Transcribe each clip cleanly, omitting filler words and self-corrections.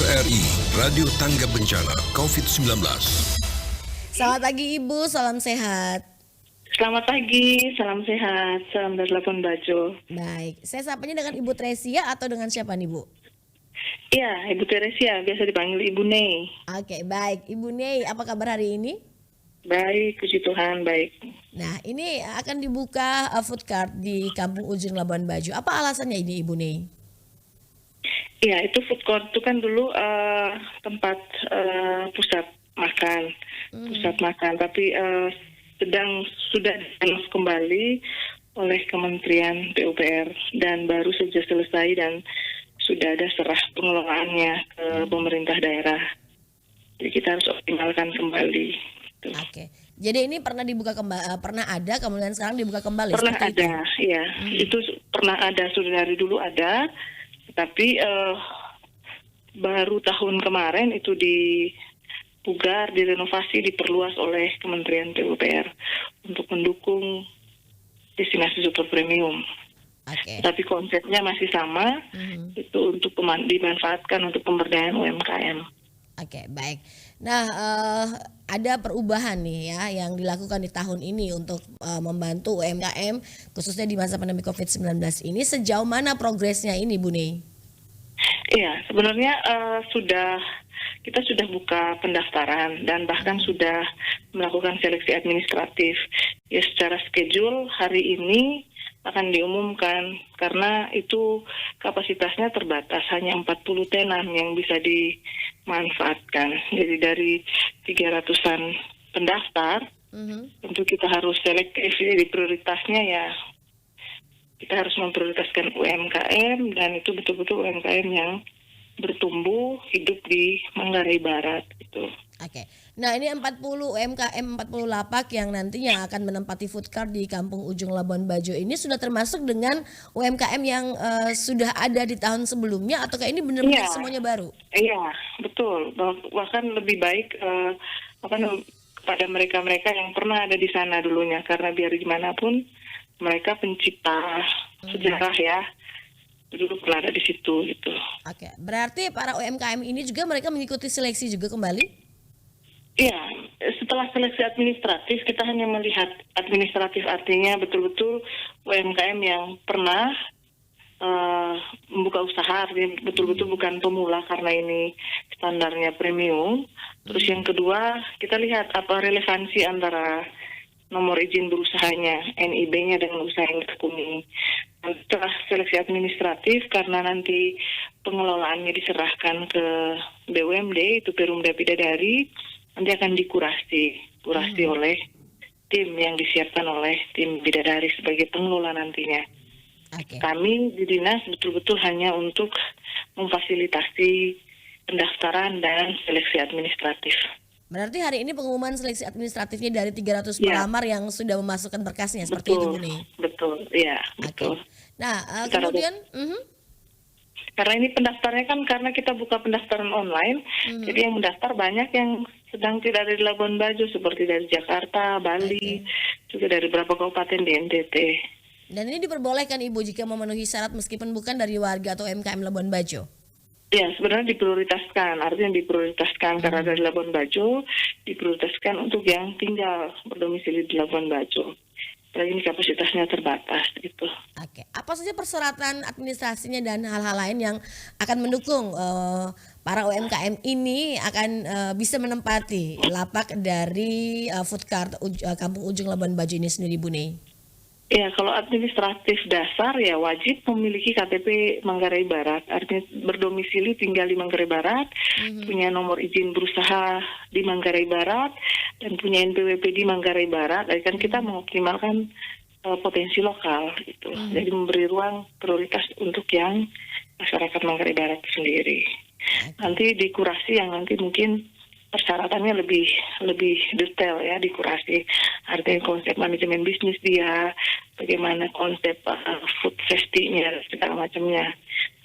RRI Radio Tangga Bencana COVID-19. Selamat pagi Ibu, salam sehat. Selamat pagi, salam sehat, salam dari Labuan Bajo. Baik, saya sapanya dengan Ibu Tresia atau dengan siapa nih Bu? Iya, Ibu Teresia, biasa dipanggil Ibu Nei. Oke, baik. Ibu Nei, apa kabar hari ini? Baik, puji Tuhan, baik. Nah, ini akan dibuka food cart di Kampung Ujung Labuan Bajo. Apa alasannya ini Ibu Nei? Iya, itu food court itu kan dulu tempat pusat makan, tapi sudah dianons kembali oleh Kementerian PUPR dan baru saja selesai dan sudah ada serah pengelolaannya ke pemerintah daerah. Jadi kita harus optimalkan kembali. Tuh. Oke, jadi ini pernah dibuka pernah ada, kemudian sekarang dibuka kembali. Pernah ada, ya. Itu pernah ada, sudah dari dulu ada, tapi baru tahun kemarin itu dipugar, direnovasi, diperluas oleh Kementerian PUPR untuk mendukung destinasi super premium. Oke. Tapi konsepnya masih sama, itu untuk dimanfaatkan untuk pemberdayaan UMKM. Oke, baik. Nah, ada perubahan nih ya yang dilakukan di tahun ini untuk membantu UMKM khususnya di masa pandemi COVID-19 ini. Sejauh mana progresnya ini Bu Nei? Iya, sebenarnya kita sudah buka pendaftaran dan bahkan sudah melakukan seleksi administratif. Ya, secara schedule hari ini akan diumumkan karena itu kapasitasnya terbatas, hanya 40 tenan yang bisa dimanfaatkan. Jadi dari 300-an pendaftar, tentu kita harus selektif. Jadi prioritasnya ya kita harus memprioritaskan UMKM dan itu betul-betul UMKM yang bertumbuh hidup di Manggarai Barat gitu. Oke. Nah, ini 40 UMKM 40 lapak yang nantinya akan menempati food cart di Kampung Ujung Labuan Bajo ini sudah termasuk dengan UMKM yang sudah ada di tahun sebelumnya ataukah ini benar-benar semuanya baru? Iya, betul. Bahkan lebih baik kepada mereka-mereka yang pernah ada di sana dulunya, karena biar gimana pun mereka pencipta sejarah ya, dulu pernah ada di situ gitu. Oke, berarti para UMKM ini juga mereka mengikuti seleksi juga kembali? Iya, setelah seleksi administratif kita hanya melihat administratif, artinya betul-betul UMKM yang pernah membuka usaha, artinya betul-betul bukan pemula karena ini standarnya premium. Terus yang kedua kita lihat apa relevansi antara nomor izin berusahanya, NIB-nya dengan usaha yang ditekuni. Setelah seleksi administratif, karena nanti pengelolaannya diserahkan ke BUMD, itu Perumda Bidadari, nanti akan dikurasi oleh tim yang disiapkan oleh tim Bidadari sebagai pengelola nantinya. Okay. Kami di dinas betul-betul hanya untuk memfasilitasi pendaftaran dan seleksi administratif. Berarti hari ini pengumuman seleksi administratifnya dari 300 pelamar yang sudah memasukkan berkasnya seperti itu Bu Nei? Betul, iya, betul. Nah, kemudian karena ini pendaftarnya kan karena kita buka pendaftaran online, jadi yang mendaftar banyak yang sedang tidak ada di Labuan Bajo seperti dari Jakarta, Bali, juga dari beberapa kabupaten di NTT. Dan ini diperbolehkan Ibu jika memenuhi syarat meskipun bukan dari warga atau UMKM Labuan Bajo? Ya, sebenarnya diprioritaskan, artinya diprioritaskan karena dari Labuan Bajo, diprioritaskan untuk yang tinggal berdomisili di Labuan Bajo. Apalagi ini kapasitasnya terbatas gitu. Oke, apa saja persyaratan administrasinya dan hal-hal lain yang akan mendukung para UMKM ini akan bisa menempati lapak dari food cart Kampung Ujung Labuan Bajo ini sendiri Bu Nei? Ya, kalau administratif dasar ya wajib memiliki KTP Manggarai Barat, artinya berdomisili tinggal di Manggarai Barat, punya nomor izin berusaha di Manggarai Barat, dan punya NPWP di Manggarai Barat. Jadi kan kita mengoptimalkan potensi lokal gitu. Jadi memberi ruang prioritas untuk yang masyarakat Manggarai Barat sendiri. Nanti dikurasi yang nanti mungkin persyaratannya lebih detail ya, dikurasi, artinya konsep manajemen bisnis dia, bagaimana konsep food safety-nya segala macamnya,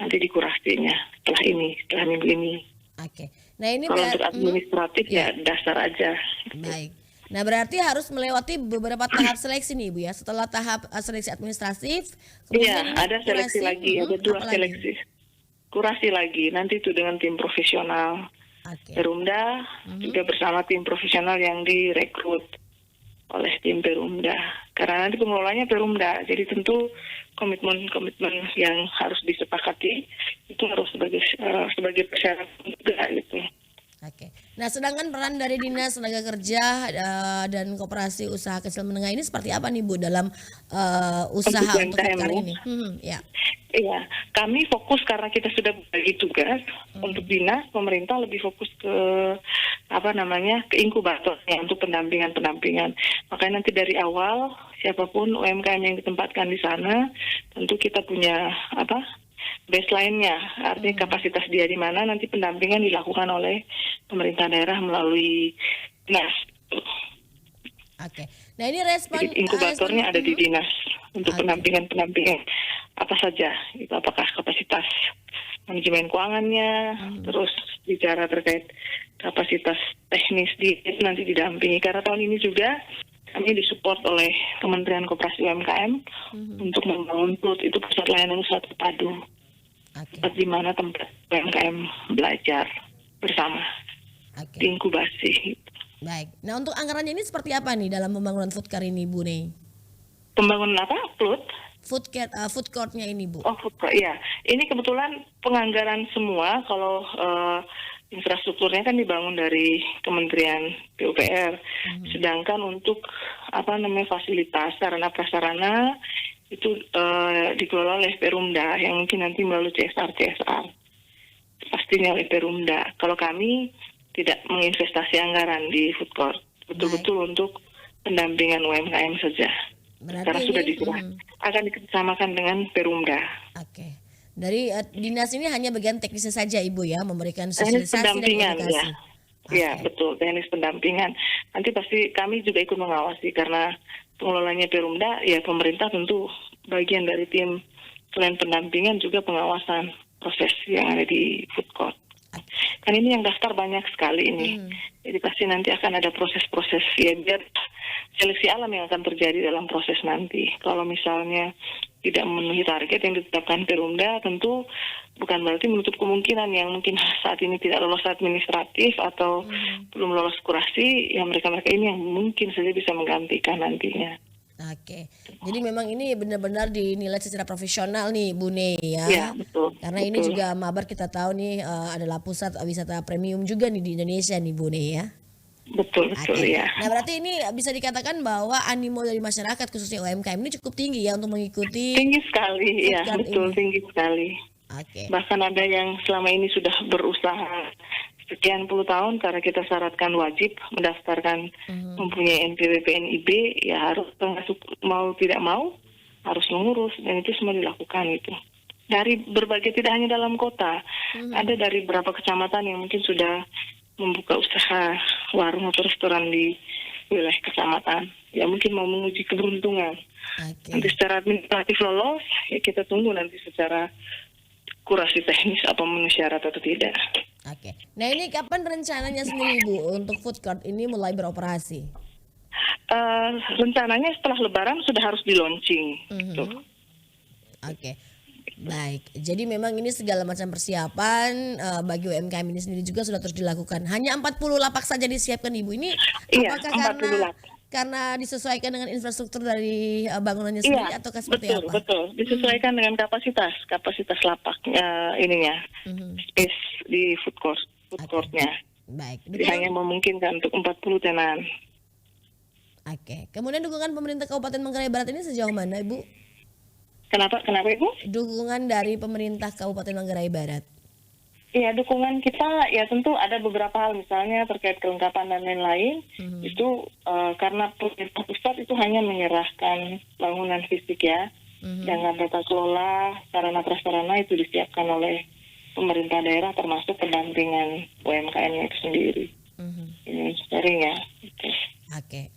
nanti dikurasinya setelah minggu ini. Oke. Nah ini kalau untuk administratif ya dasar aja. Baik. Nah berarti harus melewati beberapa tahap seleksi nih Ibu ya. Setelah tahap seleksi administratif, Iya, ada seleksi lagi, ada 2 seleksi. kurasi lagi nanti itu dengan tim profesional Oke. Perumda juga bersama tim profesional yang direkrut oleh tim Perumda. Karena nanti pengelolanya Perumda, jadi tentu komitmen-komitmen yang harus disepakati itu harus sebagai persyaratan juga gitu. Oke. Nah, sedangkan peran dari Dinas Tenaga Kerja dan Koperasi Usaha Kecil Menengah ini seperti apa nih Bu dalam usaha untuk UMKM Foodcard ya. ini? Ya. Iya, kami fokus karena kita sudah bagi tugas untuk dinas, pemerintah lebih fokus ke ke inkubatornya untuk pendampingan. Makanya nanti dari awal siapapun UMKM yang ditempatkan di sana, tentu kita punya baseline-nya, artinya kapasitas dia di mana, nanti pendampingan dilakukan oleh pemerintah daerah melalui dinas. Oke. Nah, ini respon Jadi inkubatornya ada di dinas untuk pendampingan apa saja, itu apakah kapasitas manajemen keuangannya, terus bicara terkait kapasitas teknis itu nanti didampingi. Karena tahun ini juga kami disupport oleh Kementerian Koperasi UMKM untuk membangun PLUT, itu pusat layanan usaha terpadu, tempat di mana tempat UMKM belajar bersama, inkubasi. Baik. Nah, untuk anggarannya ini seperti apa nih dalam pembangunan Foodcard ini, Bu Nei? Pembangunan apa? PLUT? Food court-nya ini, Bu. Oh, food court, iya. Ini kebetulan penganggaran semua, kalau infrastrukturnya kan dibangun dari Kementerian PUPR. Sedangkan untuk fasilitas sarana prasarana itu dikelola oleh Perumda yang mungkin nanti melalui CSR pastinya oleh Perumda. Kalau kami tidak menginvestasi anggaran di food court, betul-betul untuk pendampingan UMKM saja. Berarti karena sudah ini, diserah akan dikerjasamakan dengan Perumda. Oke. Dari dinas ini hanya bagian teknisnya saja Ibu ya, memberikan sosialisasi dan edukasi. Ya, betul, teknis pendampingan. Nanti pasti kami juga ikut mengawasi karena pengelolanya Perumda, ya pemerintah tentu bagian dari tim selain pendampingan juga pengawasan proses yang ada di food court. Kan ini yang daftar banyak sekali ini. Jadi pasti nanti akan ada proses-proses ya, biar seleksi alam yang akan terjadi dalam proses nanti. Kalau misalnya tidak memenuhi target yang ditetapkan Perumda, tentu bukan berarti menutup kemungkinan yang mungkin saat ini tidak lolos administratif atau belum lolos kurasi, ya mereka-mereka ini yang mungkin saja bisa menggantikan nantinya. Oke, jadi memang ini benar-benar dinilai secara profesional nih Bu Nei ya. Iya, betul. Karena ini juga Mabar kita tahu nih adalah pusat wisata premium juga nih di Indonesia nih Bu Nei ya. Betul ya. Nah, berarti ini bisa dikatakan bahwa animo dari masyarakat khususnya UMKM ini cukup tinggi ya untuk mengikuti. Tinggi sekali, ya betul ini. Tinggi sekali. Bahkan ada yang selama ini sudah berusaha sekian puluh tahun karena kita syaratkan wajib mendaftarkan mempunyai NPWP NIB, ya harus termasuk mau tidak mau harus mengurus, dan itu semua dilakukan itu. Dari berbagai, tidak hanya dalam kota, ada dari beberapa kecamatan yang mungkin sudah membuka usaha warung atau restoran di wilayah kecamatan. Ya mungkin mau menguji keberuntungan. Nanti secara administratif lolos, ya kita tunggu nanti secara kurasi teknis apa memenuhi syarat atau tidak. Nah ini kapan rencananya sendiri Bu untuk food court ini mulai beroperasi? Rencananya setelah Lebaran sudah harus di launching. Baik, jadi memang ini segala macam persiapan bagi UMKM ini sendiri juga sudah terus dilakukan. Hanya 40 lapak saja disiapkan Ibu ini. Apakah karena disesuaikan dengan infrastruktur dari bangunannya sendiri ataukah seperti apa? Betul, disesuaikan dengan kapasitas lapak space di food courtnya. Baik. Jadi hanya memungkinkan untuk 40 tenan. Kemudian dukungan pemerintah Kabupaten Manggarai Barat ini sejauh mana Ibu? Kenapa Ibu? Dukungan dari pemerintah Kabupaten Manggarai Barat. Iya, dukungan kita ya tentu ada beberapa hal, misalnya terkait kelengkapan dan lain-lain. Itu karena pemerintah pusat itu hanya menyerahkan bangunan fisik ya, dengan tata kelola sarana prasarana itu disiapkan oleh pemerintah daerah termasuk pendampingan UMKM itu sendiri. Ini sharing ya.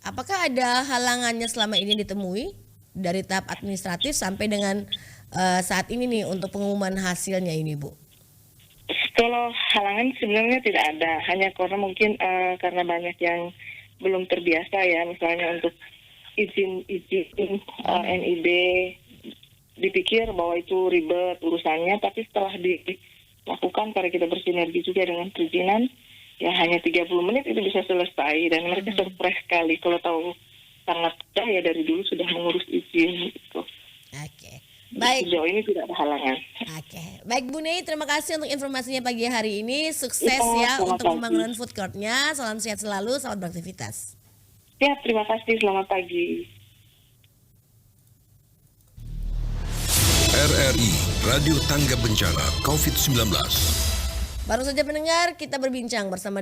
Apakah ada halangannya selama ini ditemui dari tahap administratif sampai dengan saat ini nih untuk pengumuman hasilnya ini Bu? Kalau halangan sebenarnya tidak ada, hanya karena mungkin karena banyak yang belum terbiasa ya, misalnya untuk izin NIB dipikir bahwa itu ribet urusannya, tapi setelah lakukan karena kita bersinergi juga dengan perizinan. Ya hanya 30 menit itu bisa selesai dan mereka surprise sekali kalau tahu sangat mudah ya dari dulu sudah mengurus izin gitu. Oke. Baik. Sejauh ini tidak ada halangan. Oke. Baik Bu Nei, terima kasih untuk informasinya pagi hari ini. Sukses ya Iya, selamat untuk pagi. pembangunan food court-nya. Salam sehat selalu, selamat beraktivitas. Ya, terima kasih. Selamat pagi. RRI Radio Tangga Bencana COVID-19. Baru saja mendengar, kita berbincang bersama